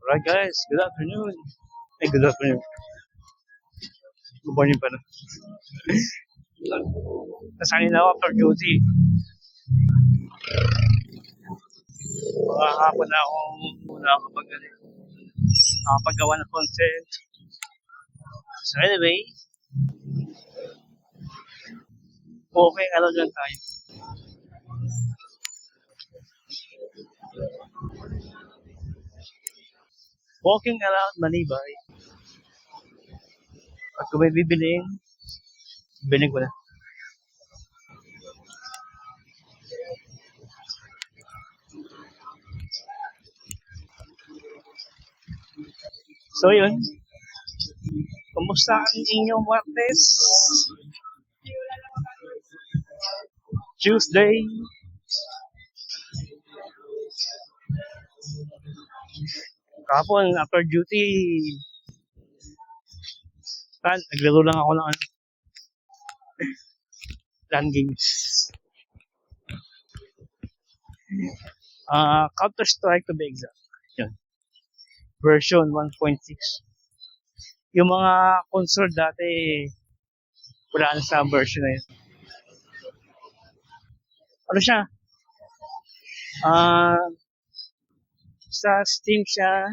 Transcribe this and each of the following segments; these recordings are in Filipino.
Alright guys, good afternoon. Good afternoon. Good morning pala. Nasanay na ako after duty. Mga hapon na akong nakapagawa ng content. So anyway, okay, ano lang tayo. Walking around Manibay. At kung may bibiling ko na. So yun, kumusta ang inyong Martes? Tuesday? Kapon, after duty, naglaro lang ako ng LAN games. Counter-Strike to be exact. Yun. Version 1.6. Yung mga console dati, wala na sa version na yun. Ano siya? Sa Steam siya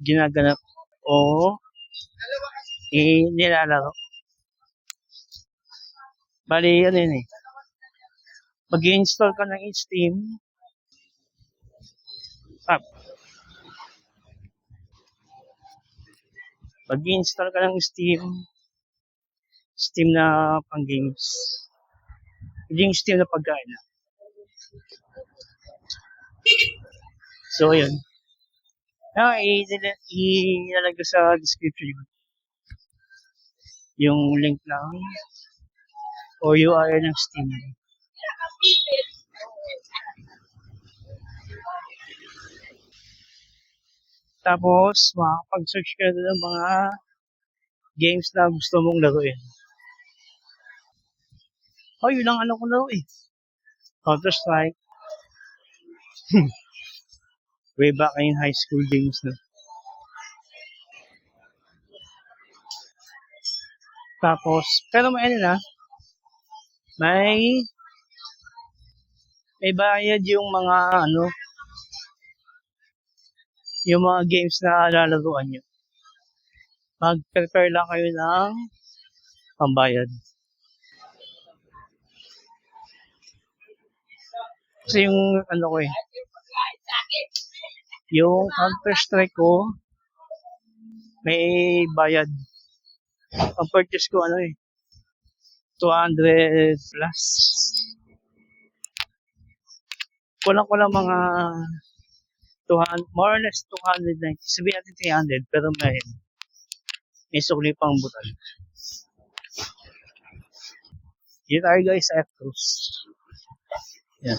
ginaganap o nilalaro. Bali, ano yun eh. Mag-i-install ka ng Steam app. Mag-i-install ka ng Steam na pang games. Hindi yung Steam na pagkain na. So, yun. Ilalagay ko sa description yung link lang o URL ng Steam. Tapos, makakapag-search ka doon ng mga games na gusto mong laruin. Yun lang ko laro eh. Counter-Strike. Way back in high school games na. Tapos, pero may may bayad yung mga yung mga games na lalaruan nyo. Mag-prepare lang kayo ng pambayad. Kasi yung yung Counter-Strike ko, may bayad. Ang purchase ko 200 plus. Kulang mga 200, more or less 290. Sabihin natin 300, pero may sukli pang butal. Dito tayo guys sa F-Cruise. Yan.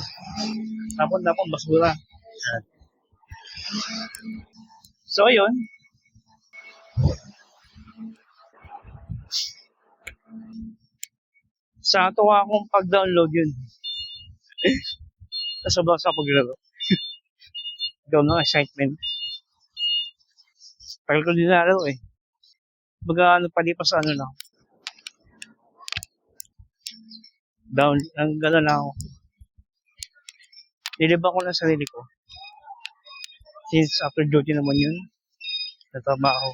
Tapon basura. Yan. So, yun. Sa tuwa akong pag-download yun. Sobrang sa paglaro. Down ng excitement. Tagal ko din nalaro eh. Baga palipas sa lang. Down, ang gano'n lang ako. Nilibang ko lang sarili ko. Since after duty naman yun, natrabaho.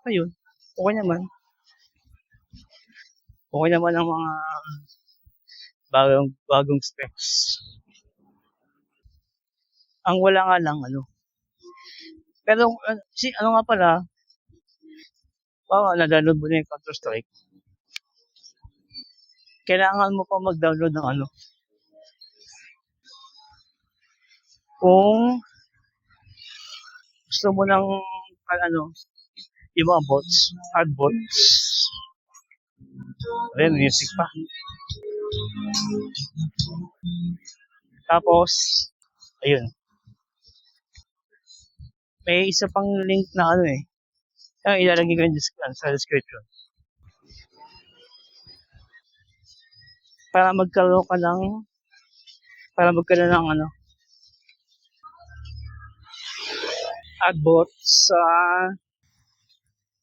Ayun. Okay naman. Okay naman ang mga bagong specs. Ang wala nga lang pero nga pala, na-download mo na yung Counter-Strike. Kailangan mo pa mag-download ng kung gusto mo ng yung mga bots, hard bots. Ayan, music pa. Tapos, ayun. May isa pang link na ilalagay ko sa description. Para magkaroon ka ng para magkaroon ng ad bot sa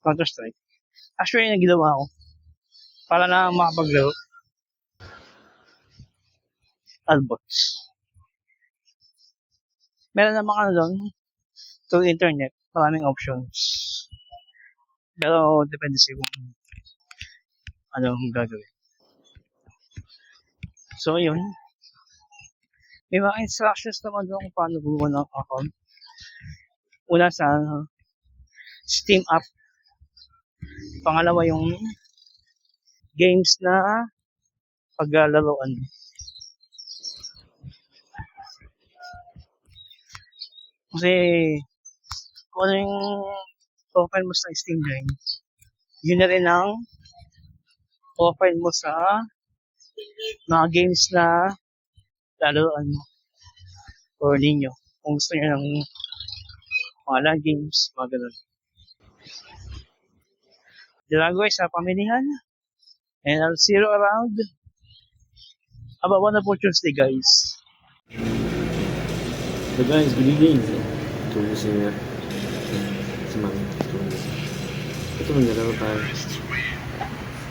Counter-Strike. Actually, yung ginawa ko para na makapaglaro ad bots. Meron namang doon through internet, maraming options. Pero depende sa kung anong gagawin. So yun, may mga instructions naman doon kung paano gumawa ng account. Una sa Steam app. Pangalawa yung games na paglalaroan. Kasi kung ano yung profile mo sa Steam game, yun na rin ang profile mo sa mga games na lalaroan mo or ninyo. Kung gusto nyo ng mga LAN games, mga ganun. Dalagoy sa pamilihan. And I'll see you around. Have a wonderful Tuesday, guys. So guys, good evening. Tulog si nga. Si Mami. Tulog. Ito maglalaro tayo.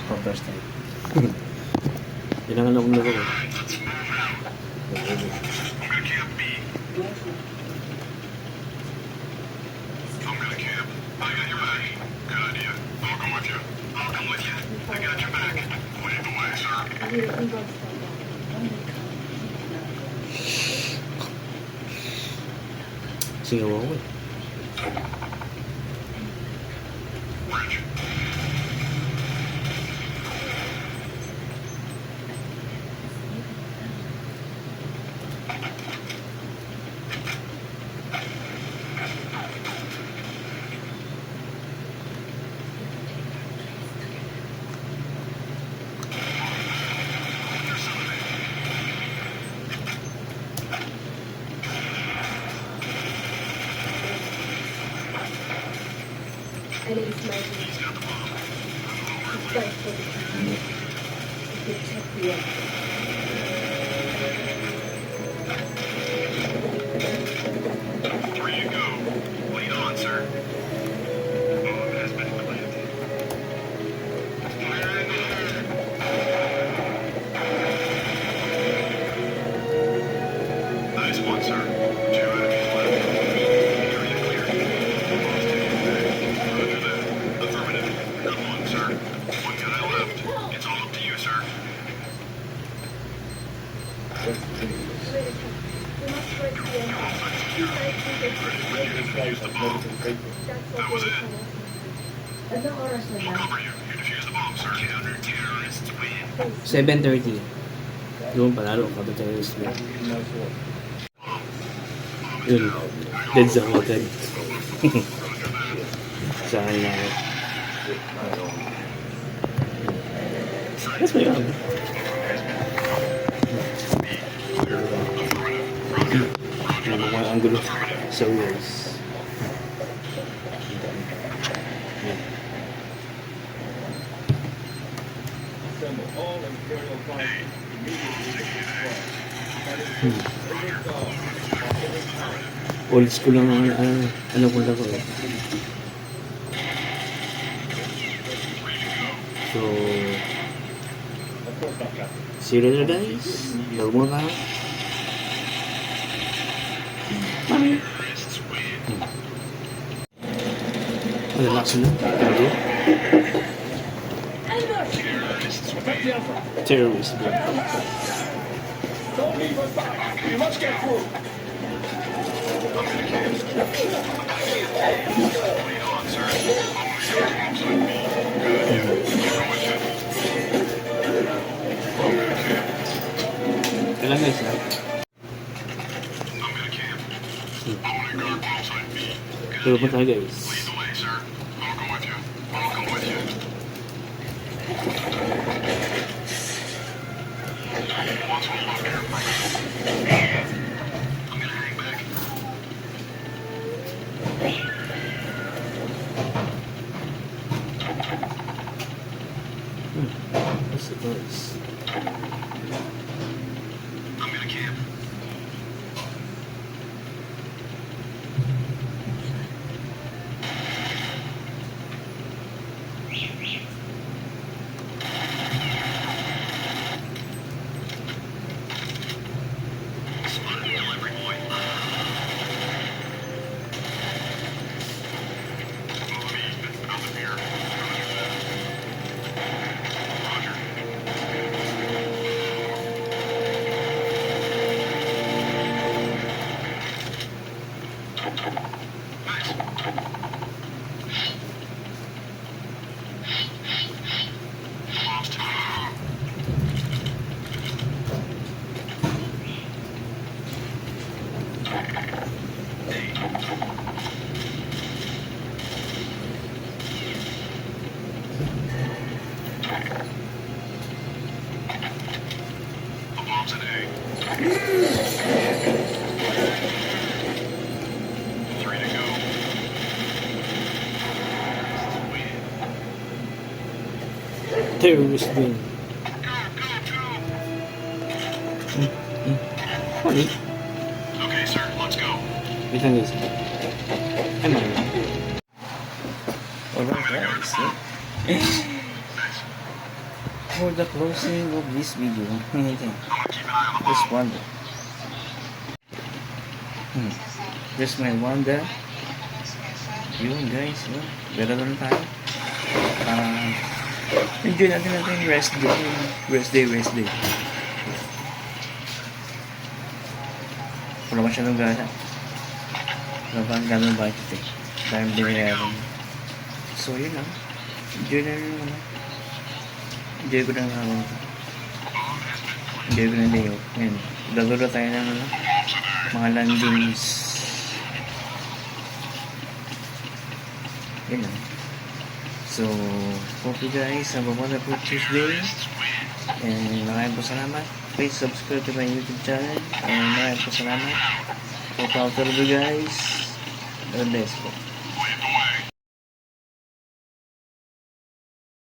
Counter-Strike. Kailangan akong laro. Singaw ako eh. And it is my duty to fight for the people, to protect the earth. Where you go? Lead on, sir. Bomb has been planted. Fire in the air. Nice one, sir. 2 enemies left. Area clear. Bomb's taken back. Roger that. Affirmative. Good one, sir. 1 guy left. It's all up to you, sir. We must fight the earth. Two sides to the Defuse the bomb. That's what they tell us. Ano oras na We'll yan? cover you. You defuse the bomb, sir. Counter-terrorists win. 7:30. Doon panalo ang counter-terrorist mo. Yun. Dead zone agad. Saan na ako. Mas may ako. Yung mga angulo sa wheels. Old school lang ano ko lang ko eh. So, see you later guys. Laro mo ka. Mami. Ano lakas na? Ano? Terrorist. Don't leave us back. We must get through. Lead on, sir. Kailan guys ha? I'm gonna camp. Owning guard bombs on me. Pero pa tayo guys. Lead the way, sir. I'll go with you. I'll come with you. Once we're locked here. I'm gonna hang back. What's the noise? I'm gonna camp. Delivery boy. Out of here. Roger. The bomb's in A. 3 to go. Terrorist win. Honey. Okay, sir, let's go. Wait lang guys. Ay, mali. Alright guys. For the closing of this video, just wonder. Just my wonder. Yun guys, yun. Pero doon tayo. Enjoy natin rest day. Rest day. Wala masyadong gana. Wala pa ang gano'ng budget eh. Dahil binayaran. So yun lang. Enjoy na rin ano. Enjoy ko na nga ako. Enjoy ko na day off. Ngayon, gagawin tayo ng ano, mga landings. Yun lang. So, hope you guys have a wonderful Tuesday. And maraming po salamat. Please subscribe to my YouTube channel. And maraming po salamat. Hope out to you guys. God bless po.